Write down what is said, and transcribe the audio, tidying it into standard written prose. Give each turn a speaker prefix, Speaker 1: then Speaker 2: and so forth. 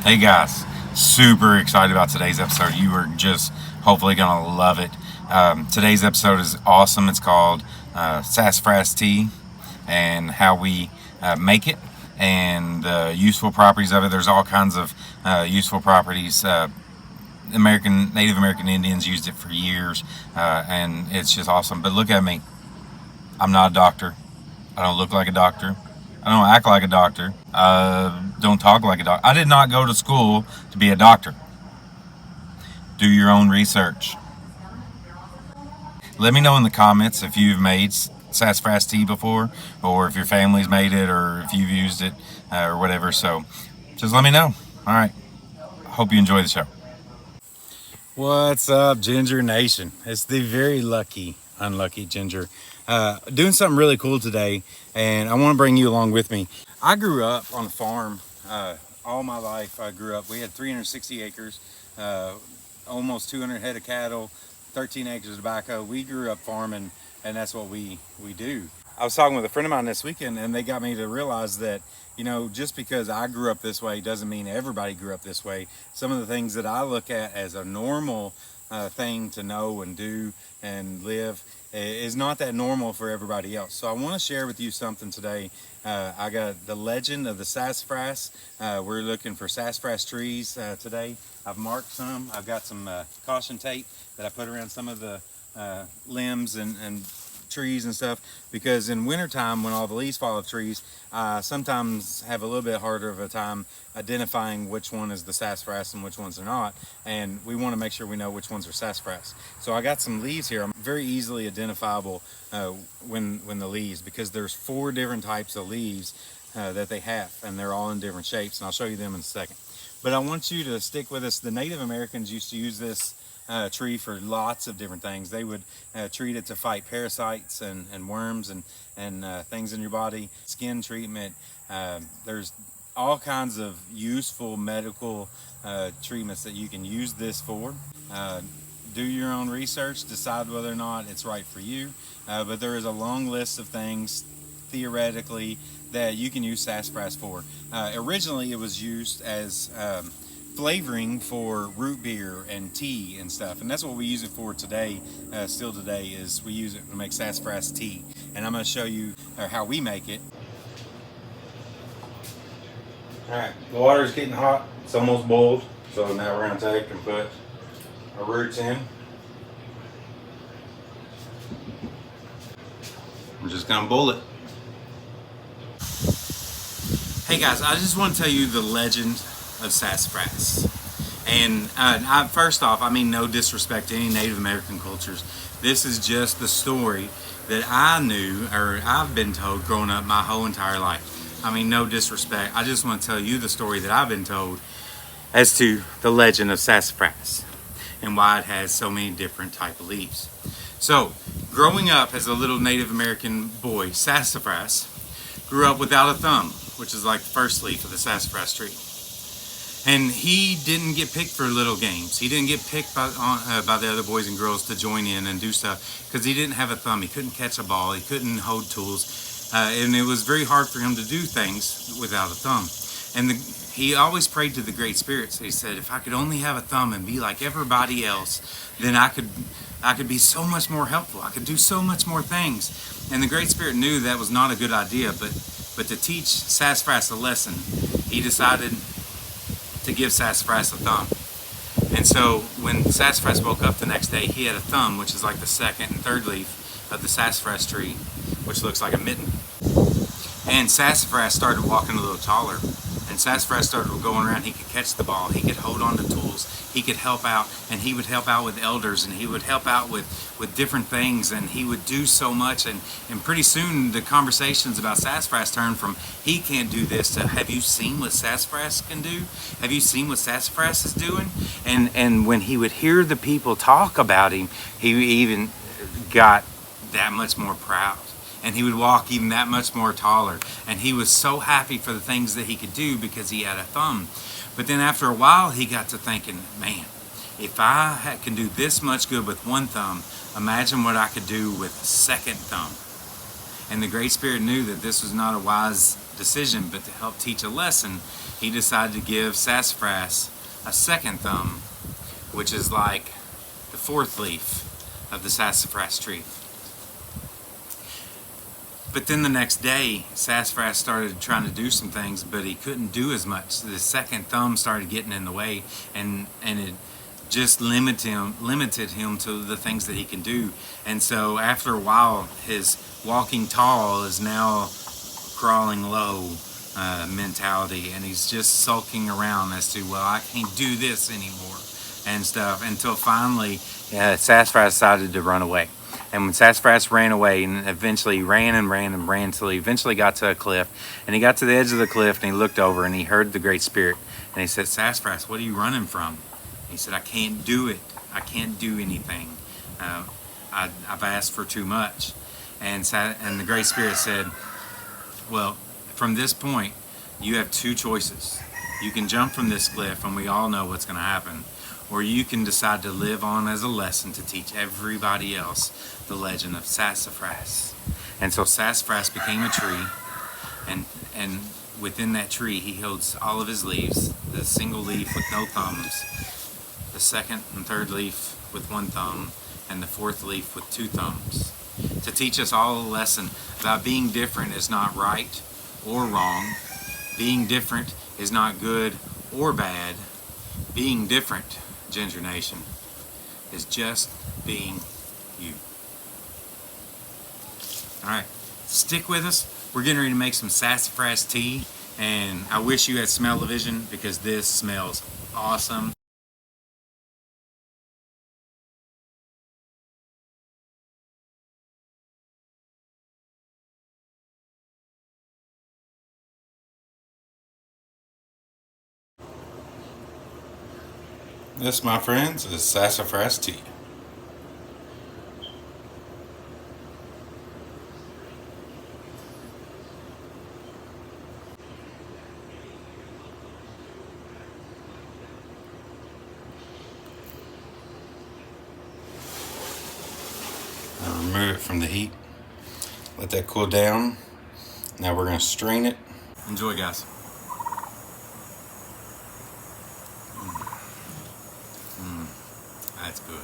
Speaker 1: Hey guys, super excited about today's episode. You are just hopefully going to love it. Today's episode is awesome. It's called Sassafras Tea and how we make it and the useful properties of it. There's all kinds of useful properties. Native American Indians used it for years, and it's just awesome. But look at me. I'm not a doctor. I don't look like a doctor. I don't act like a doctor. Don't talk like a doctor. I did not go to school to be a doctor. Do your own research. Let me know in the comments if you've made sassafras tea before, or if your family's made it, or if you've used it, or whatever. So just let me know. All right. Hope you enjoy the show. What's up, Ginger Nation? It's the very unlucky Ginger. Doing something really cool today, and I want to bring you along with me. I grew up on a farm all my life. We had 360 acres, almost 200 head of cattle, 13 acres of tobacco. We grew up farming, and that's what we do. I was talking with a friend of mine this weekend, and they got me to realize that, just because I grew up this way doesn't mean everybody grew up this way. Some of the things that I look at as a normal thing to know and do and live is not that normal for everybody else. So I want to share with you something today. I got the legend of the sassafras. We're looking for sassafras trees today. I've marked some. I've got some caution tape that I put around some of the limbs and trees and stuff, because in wintertime when all the leaves fall off trees, sometimes have a little bit harder of a time identifying which one is the sassafras and which ones are not, and we want to make sure we know which ones are sassafras. So I got some leaves here. I'm very easily identifiable when the leaves, because there's 4 different types of leaves that they have, and they're all in different shapes, and I'll show you them in a second. But I want you to stick with us. The Native Americans used to use this tree for lots of different things. They would treat it to fight parasites and worms and things in your body, skin treatment. There's all kinds of useful medical treatments that you can use this for. Do your own research, decide whether or not it's right for you. But there is a long list of things, theoretically, that you can use sassafras for. Originally, it was used as flavoring for root beer and tea and stuff, and that's what we use it for today. Still today, is we use it to make sassafras tea, and I'm going to show you how we make it. Alright, the water's getting hot. It's almost boiled, so now we're going to take and put our roots in. We're just going to boil it. Hey guys, I just want to tell you the legend of sassafras. And first off, I mean no disrespect to any Native American cultures. This is just the story that I knew, or I've been told growing up my whole entire life. I mean no disrespect. I just want to tell you the story that I've been told as to the legend of sassafras and why it has so many different type of leaves. So, growing up as a little Native American boy, Sassafras grew up without a thumb, which is like the first leaf of the sassafras tree. And he didn't get picked for little games. He didn't get picked by the other boys and girls to join in and do stuff, because he didn't have a thumb. He couldn't catch a ball. He couldn't hold tools. And it was very hard for him to do things without a thumb. And he always prayed to the Great Spirits. He said, if I could only have a thumb and be like everybody else, then I could be so much more helpful. I could do so much more things. And the Great Spirit knew that was not a good idea, but to teach sassafras a lesson, he decided to give sassafras a thumb. And so when sassafras woke up the next day, he had a thumb, which is like the second and third leaf of the sassafras tree, which looks like a mitten. And sassafras started walking a little taller, and sassafras started going around. He could catch the ball, he could hold on to tools, he could help out, and he would help out with elders, and he would help out with different things, and he would do so much. And pretty soon the conversations about sassafras turned from he can't do this to have you seen what sassafras can do? Have you seen what sassafras is doing? And when he would hear the people talk about him, he even got that much more proud. And he would walk even that much more taller. And he was so happy for the things that he could do because he had a thumb. But then after a while, he got to thinking, man, if I can do this much good with one thumb, imagine what I could do with a second thumb. And the Great Spirit knew that this was not a wise decision, but to help teach a lesson, he decided to give sassafras a second thumb, which is like the fourth leaf of the sassafras tree. But then the next day, Sassafras started trying to do some things, but he couldn't do as much. The second thumb started getting in the way, and it just limited him to the things that he can do. And so after a while, his walking tall is now crawling low mentality, and he's just sulking around as to, well, I can't do this anymore and stuff, until finally Sassafras decided to run away. And when Sassafras ran away, and eventually ran until he eventually got to a cliff, and he got to the edge of the cliff, and he looked over and he heard the Great Spirit, and he said, Sassafras, what are you running from? He said, I can't do it. I can't do anything. I've asked for too much. And the Great Spirit said, well, from this point, you have two choices. You can jump from this cliff, and we all know what's going to happen, or you can decide to live on as a lesson to teach everybody else the legend of Sassafras. And so Sassafras became a tree, and within that tree he holds all of his leaves, the single leaf with no thumbs, the second and third leaf with one thumb, and the fourth leaf with two thumbs, to teach us all a lesson about being different is not right or wrong. Being different is not good or bad. Being different, Ginger Nation, is just being you. Alright, stick with us. We're getting ready to make some sassafras tea, and I wish you had smell-o-vision because this smells awesome. This, my friends, is sassafras tea. Now remove it from the heat. Let that cool down. Now we're going to strain it. Enjoy, guys. That's good.